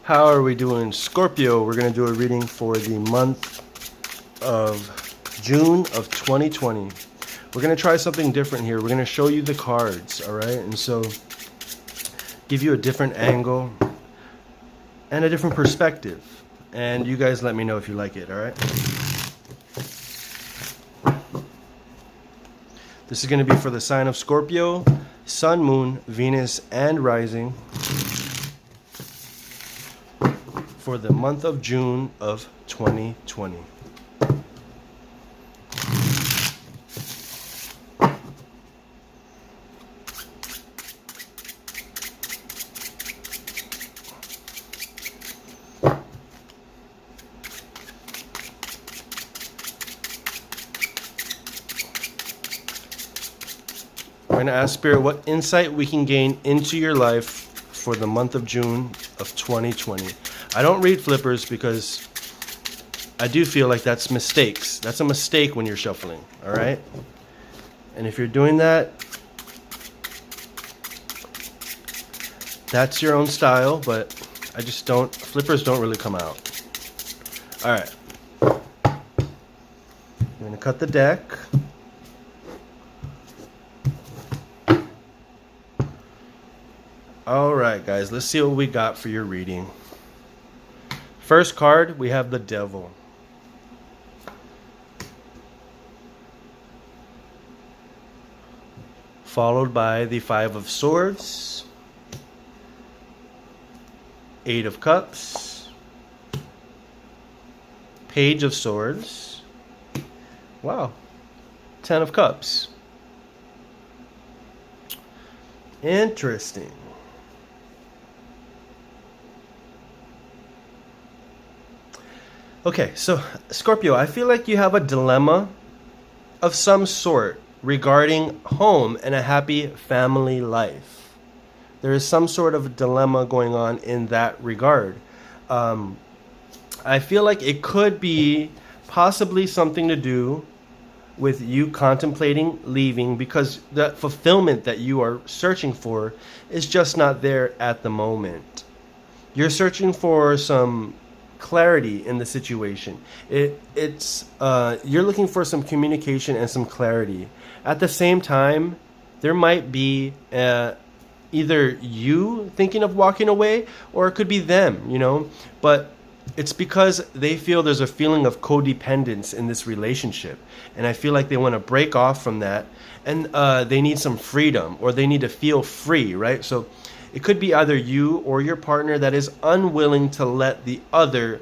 How are we doing, Scorpio? We're going to do a reading for the month of June of 2020. We're going to try something different here. We're going to show you the cards, all right? And so give you a different angle and a different perspective. And you guys let me know if you like it, all right? This is going to be for the sign of Scorpio, Sun, Moon, Venus, and Rising for the month of June of 2020. We're going to ask Spirit what insight we can gain into your life for the month of June of 2020. I don't read flippers because I do feel like that's mistakes. That's a mistake when you're shuffling, all right? And if you're doing that, that's your own style, but I just don't, flippers don't really come out. All right. I'm going to cut the deck. All right, guys, let's see what we got for your reading. First card, we have the Devil. Followed by the Five of Swords, Eight of Cups, Page of Swords, wow, Ten of Cups. Interesting. Okay, so Scorpio, I feel like you have a dilemma of some sort regarding home and a happy family life. There is some sort of dilemma going on in that regard. I feel like it could be possibly something to do with you contemplating leaving because the fulfillment that you are searching for is just not there at the moment. You're searching for some clarity in the situation. You're looking for some communication and some clarity. At the same time, there might be either you thinking of walking away or it could be them, you know, but it's because they feel there's a feeling of codependence in this relationship, and I feel like they want to break off from that, and they need some freedom, or they need to feel free, right? So it could be either you or your partner that is unwilling to let the other,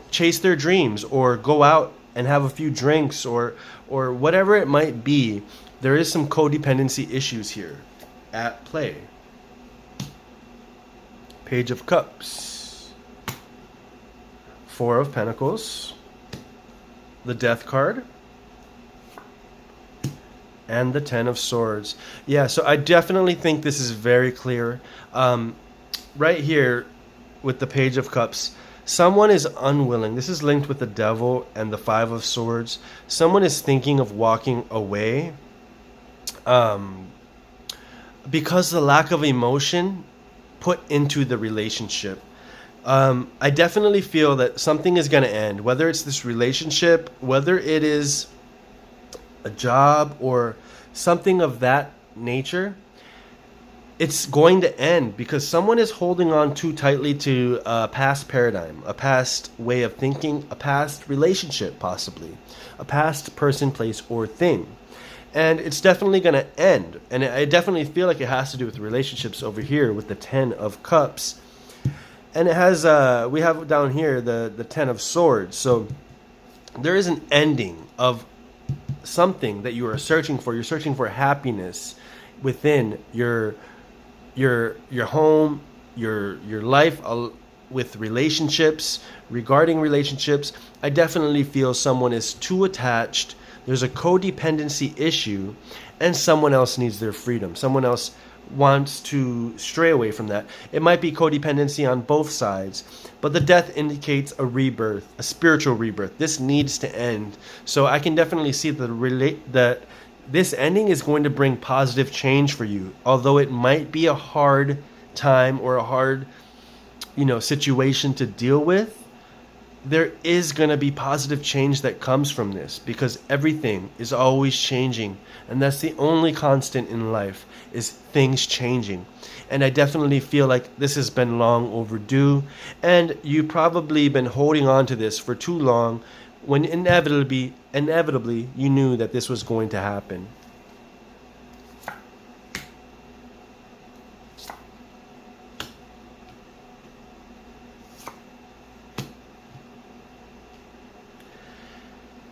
chase their dreams or go out and have a few drinks or whatever it might be. There is some codependency issues here at play. Page of Cups, Four of Pentacles, the Death card, and the Ten of Swords. Yeah, so I definitely think this is very clear. Right here with the Page of Cups, someone is unwilling. This is linked with the Devil and the Five of Swords. Someone is thinking of walking away because the lack of emotion put into the relationship. I definitely feel that something is going to end, whether it's this relationship, whether it is a job or something of that nature. It's going to end because someone is holding on too tightly to a past paradigm, a past way of thinking, a past relationship, possibly a past person, place, or thing. And it's definitely going to end. And I definitely feel like it has to do with relationships over here with the Ten of Cups. And it has, we have down here the Ten of Swords. So there is an ending of something that you are searching for. You're searching for happiness within your home, your life with relationships. Regarding relationships, I definitely feel someone is too attached. There's a codependency issue, and someone else needs their freedom. Someone else wants to stray away from that. It might be codependency on both sides, but the Death indicates a rebirth, a spiritual rebirth. This needs to end. So I can definitely see that this ending is going to bring positive change for you, although it might be a hard time or a hard situation to deal with, there is going to be positive change that comes from this, because everything is always changing, and that's the only constant in life, is things changing. And I definitely feel like this has been long overdue, and you probably been holding on to this for too long, when inevitably you knew that this was going to happen.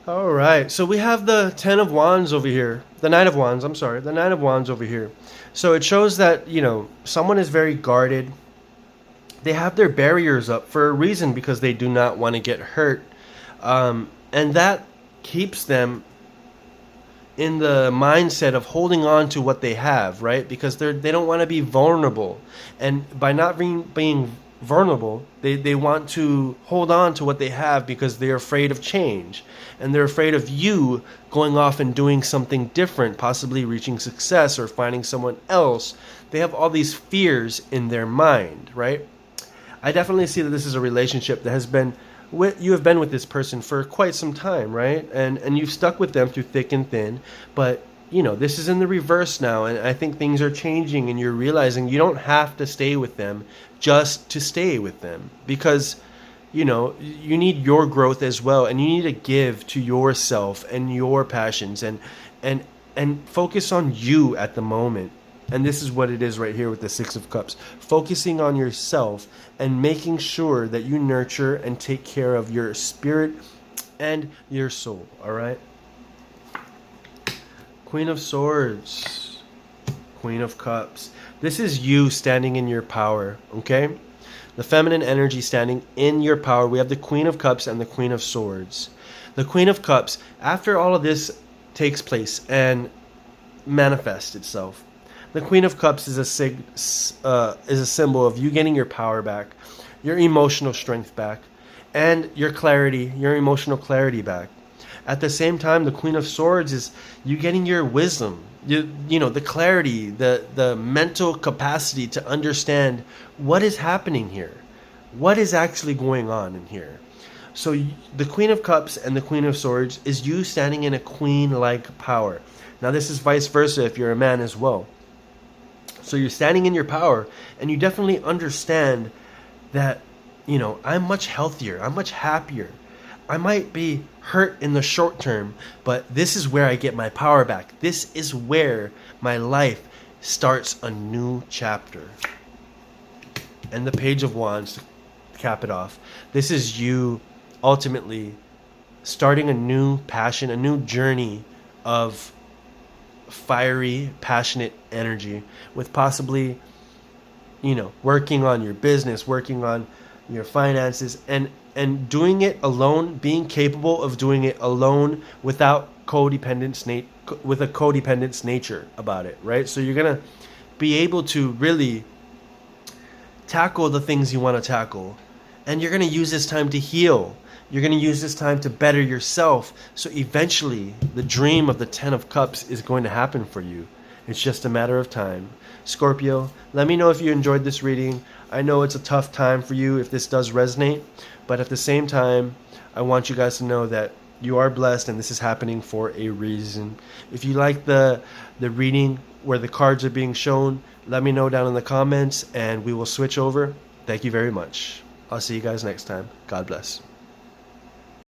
All right, so we have the Ten of Wands over here. The Nine of Wands, I'm sorry. The Nine of Wands over here. So it shows that, someone is very guarded. They have their barriers up for a reason, because they do not want to get hurt. And that keeps them in the mindset of holding on to what they have, right? Because they don't want to be vulnerable. And by not being vulnerable, they want to hold on to what they have, because they're afraid of change, and they're afraid of you going off and doing something different, possibly reaching success or finding someone else. They have all these fears in their mind, right? I definitely see that this is a relationship that has been you have been with this person for quite some time, right? And you've stuck with them through thick and thin, but this is in the reverse now, and I think things are changing, and you're realizing you don't have to stay with them just to stay with them, because you need your growth as well, and you need to give to yourself and your passions, and focus on you at the moment. And this is what it is right here with the Six of Cups, focusing on yourself and making sure that you nurture and take care of your spirit and your soul. All right. Queen of Swords, Queen of Cups. This is you standing in your power, okay? The feminine energy standing in your power. We have the Queen of Cups and the Queen of Swords. The Queen of Cups, after all of this takes place and manifests itself, the Queen of Cups is a symbol of you getting your power back, your emotional strength back, and your clarity, your emotional clarity back. At the same time, the Queen of Swords is you getting your wisdom, the clarity, the mental capacity to understand what is happening here, what is actually going on in here. So the Queen of Cups and the Queen of Swords is you standing in a queen-like power. Now this is vice versa if you're a man as well. So you're standing in your power, and you definitely understand that, I'm much healthier, I'm much happier. I might be hurt in the short term, but this is where I get my power back. This is where my life starts a new chapter. And the Page of Wands to cap it off. This is you ultimately starting a new passion, a new journey of fiery, passionate energy with possibly, working on your business, working on your finances, and doing it alone, being capable of doing it alone without with a codependence nature about it, right? So you're going to be able to really tackle the things you want to tackle, and you're going to use this time to heal. You're going to use this time to better yourself. So eventually, the dream of the Ten of Cups is going to happen for you. It's just a matter of time. Scorpio, let me know if you enjoyed this reading. I know it's a tough time for you if this does resonate, but at the same time, I want you guys to know that you are blessed and this is happening for a reason. If you like the reading where the cards are being shown, let me know down in the comments and we will switch over. Thank you very much. I'll see you guys next time. God bless.